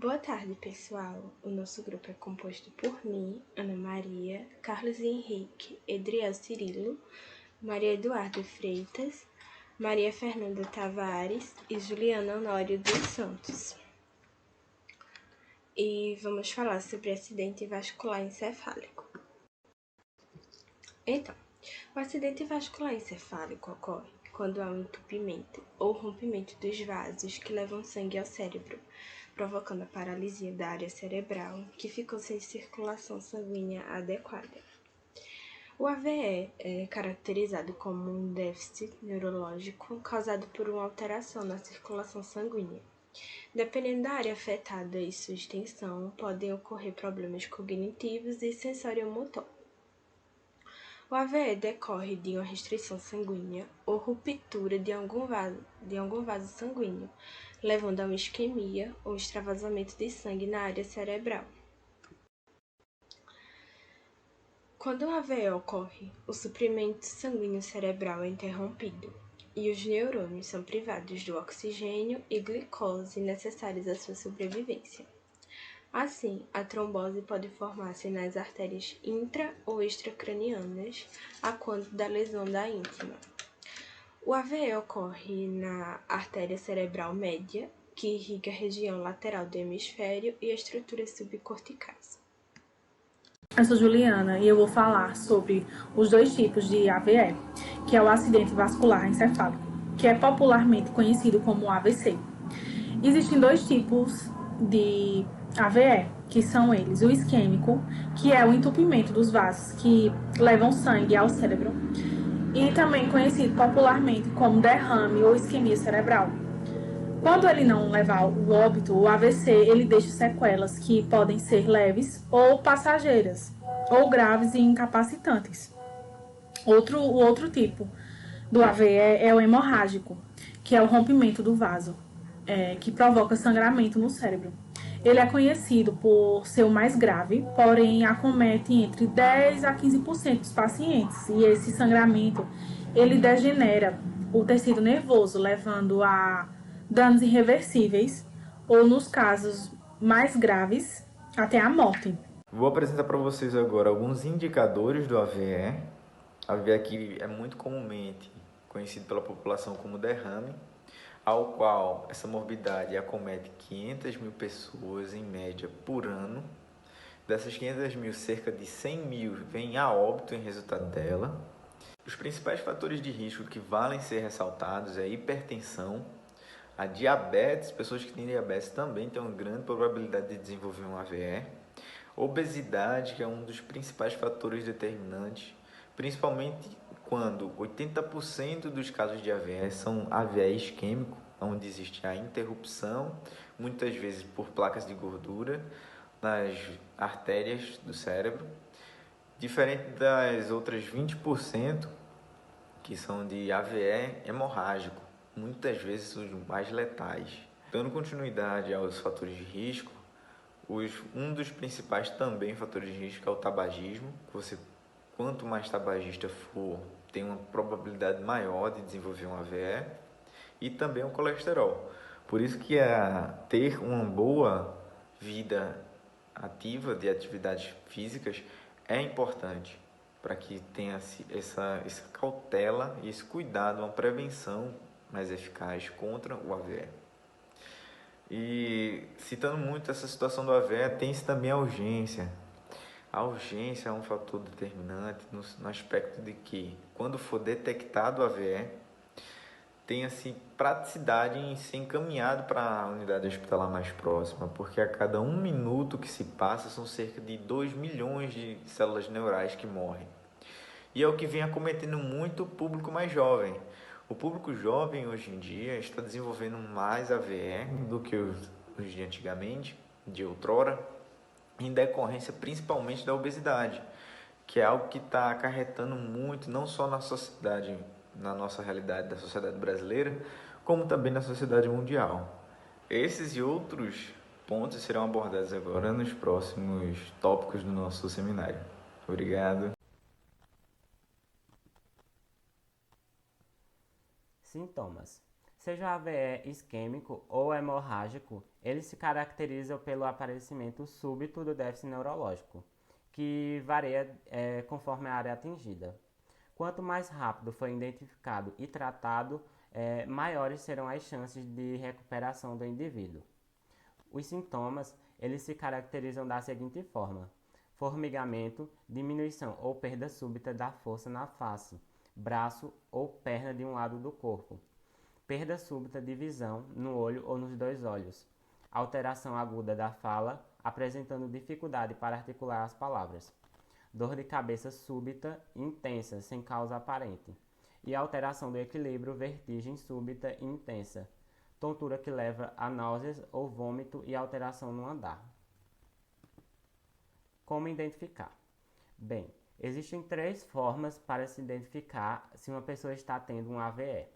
Boa tarde, pessoal. O nosso grupo é composto por mim, Ana Maria, Carlos Henrique, Edriel Cirilo, Maria Eduarda Freitas, Maria Fernanda Tavares e Juliana Honório dos Santos. E vamos falar sobre acidente vascular encefálico. Então, o acidente vascular encefálico ocorre quando há um entupimento ou rompimento dos vasos que levam sangue ao cérebro, provocando a paralisia da área cerebral, que ficou sem circulação sanguínea adequada. O AVE é caracterizado como um déficit neurológico causado por uma alteração na circulação sanguínea. Dependendo da área afetada e sua extensão, podem ocorrer problemas cognitivos e sensoriomotor. O AVE decorre de uma restrição sanguínea ou ruptura de algum vaso sanguíneo, levando a uma isquemia ou extravasamento de sangue na área cerebral. Quando o AVE ocorre, o suprimento sanguíneo cerebral é interrompido e os neurônios são privados do oxigênio e glicose necessários à sua sobrevivência. Assim, a trombose pode formar-se nas artérias intra- ou extracranianas, a quando da lesão da íntima. O AVE ocorre na artéria cerebral média, que irriga a região lateral do hemisfério e a estrutura subcorticais. Eu sou Juliana e eu vou falar sobre os dois tipos de AVE, que é o acidente vascular encefálico, que é popularmente conhecido como AVC. Existem dois tipos de AVE, que são eles: o isquêmico, que é o entupimento dos vasos que levam sangue ao cérebro, e também conhecido popularmente como derrame ou isquemia cerebral. Quando ele não leva ao óbito, o AVC ele deixa sequelas que podem ser leves ou passageiras, ou graves e incapacitantes. O outro tipo do AVE é o hemorrágico, que é o rompimento do vaso, que provoca sangramento no cérebro. Ele é conhecido por ser o mais grave, porém acomete entre 10 a 15% dos pacientes. E esse sangramento, ele degenera o tecido nervoso, levando a danos irreversíveis ou, nos casos mais graves, até a morte. Vou apresentar para vocês agora alguns indicadores do AVE. AVE que é muito comumente conhecido pela população como derrame, ao qual essa morbidade acomete 500 mil pessoas em média por ano. Dessas 500 mil, cerca de 100 mil vêm a óbito em resultado dela. Os principais fatores de risco que valem ser ressaltados é a hipertensão, a diabetes. Pessoas que têm diabetes também têm uma grande probabilidade de desenvolver um AVE. Obesidade, que é um dos principais fatores determinantes, principalmente quando 80% dos casos de AVE são AVE isquêmico, onde existe a interrupção, muitas vezes por placas de gordura, nas artérias do cérebro, diferente das outras 20% que são de AVE hemorrágico, muitas vezes os mais letais. Dando continuidade aos fatores de risco, um dos principais também fatores de risco é o tabagismo. Quanto mais tabagista for, tem uma probabilidade maior de desenvolver um AVE, e também o colesterol. Por isso que ter uma boa vida ativa de atividades físicas é importante, para que tenha essa cautela e esse cuidado, uma prevenção mais eficaz contra o AVE. E citando muito essa situação do AVE, tem-se também a urgência. A urgência é um fator determinante no aspecto de que, quando for detectado o AVE, tenha-se praticidade em ser encaminhado para a unidade hospitalar mais próxima, porque a cada 1 minuto que se passa são cerca de 2 milhões de células neurais que morrem. E é o que vem acometendo muito o público mais jovem. O público jovem hoje em dia está desenvolvendo mais AVE do que os de antigamente, de outrora, em decorrência principalmente da obesidade, que é algo que está acarretando muito, não só na sociedade, na nossa realidade da sociedade brasileira, como também na sociedade mundial. Esses e outros pontos serão abordados agora nos próximos tópicos do nosso seminário. Obrigado. Sintomas. Seja o AVE isquêmico ou hemorrágico, ele se caracteriza pelo aparecimento súbito do déficit neurológico, que varia conforme a área atingida. Quanto mais rápido for identificado e tratado, maiores serão as chances de recuperação do indivíduo. Os sintomas, eles se caracterizam da seguinte forma: formigamento, diminuição ou perda súbita da força na face, braço ou perna de um lado do corpo, perda súbita de visão no olho ou nos dois olhos, alteração aguda da fala, apresentando dificuldade para articular as palavras, dor de cabeça súbita e intensa, sem causa aparente, e alteração do equilíbrio, vertigem súbita e intensa, tontura que leva a náuseas ou vômito e alteração no andar. Como identificar? Bem, existem 3 formas para se identificar se uma pessoa está tendo um AVE.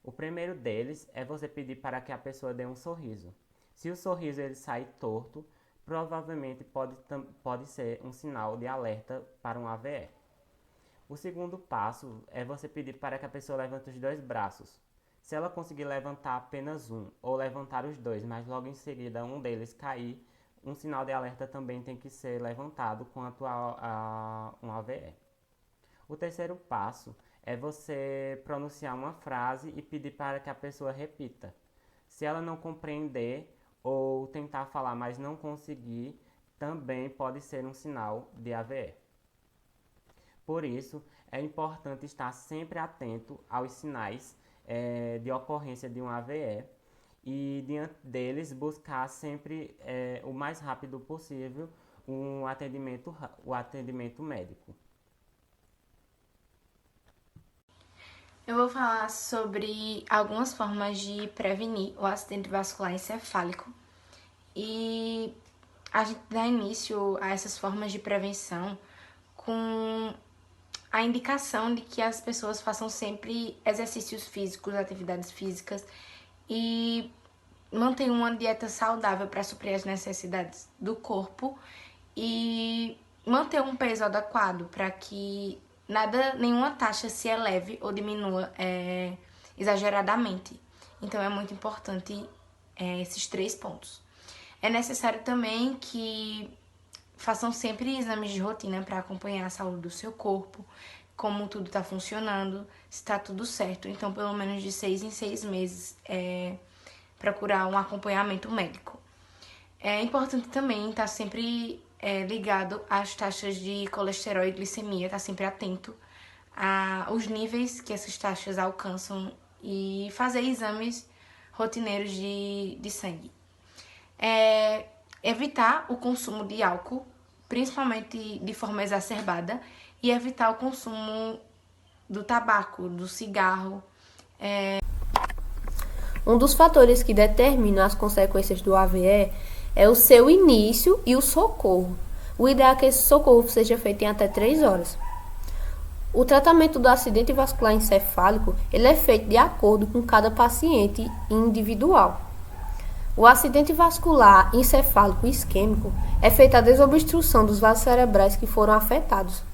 O primeiro deles é você pedir para que a pessoa dê um sorriso. Se o sorriso ele sair torto, provavelmente pode ser um sinal de alerta para um AVE. O segundo passo é você pedir para que a pessoa levante os 2 braços. Se ela conseguir levantar apenas um ou levantar os 2, mas logo em seguida um deles cair, um sinal de alerta também tem que ser levantado quanto a um AVE. O terceiro passo é você pronunciar uma frase e pedir para que a pessoa repita. Se ela não compreender ou tentar falar, mas não conseguir, também pode ser um sinal de AVE. Por isso, é importante estar sempre atento aos sinais de ocorrência de um AVE e, diante deles, buscar sempre o mais rápido possível o atendimento médico. Eu vou falar sobre algumas formas de prevenir o acidente vascular encefálico e a gente dá início a essas formas de prevenção com a indicação de que as pessoas façam sempre exercícios físicos, atividades físicas e mantenham uma dieta saudável para suprir as necessidades do corpo e manter um peso adequado para que nenhuma taxa se eleve ou diminua exageradamente. Então é muito importante esses 3 pontos. É necessário também que façam sempre exames de rotina para acompanhar a saúde do seu corpo, como tudo está funcionando, se está tudo certo. Então, pelo menos de 6 em 6 meses, procurar um acompanhamento médico. É importante também estar sempre ligado às taxas de colesterol e glicemia, estar sempre atento aos níveis que essas taxas alcançam e fazer exames rotineiros de sangue. Evitar o consumo de álcool, principalmente de forma exacerbada, e evitar o consumo do tabaco, do cigarro. Um dos fatores que determinam as consequências do AVE é o seu início e o socorro. O ideal é que esse socorro seja feito em até 3 horas. O tratamento do acidente vascular encefálico ele é feito de acordo com cada paciente individual. O acidente vascular encefálico isquêmico é feita a desobstrução dos vasos cerebrais que foram afetados.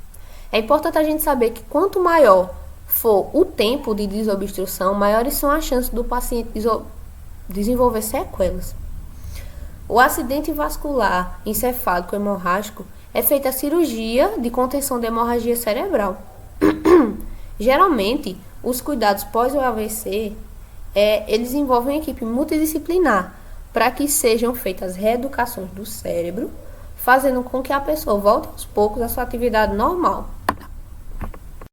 É importante a gente saber que quanto maior for o tempo de desobstrução, maiores são as chances do paciente desenvolver sequelas. O acidente vascular encefálico hemorrágico é feita a cirurgia de contenção da hemorragia cerebral. Geralmente, os cuidados pós o AVC eles envolvem uma equipe multidisciplinar para que sejam feitas reeducações do cérebro, fazendo com que a pessoa volte aos poucos à sua atividade normal.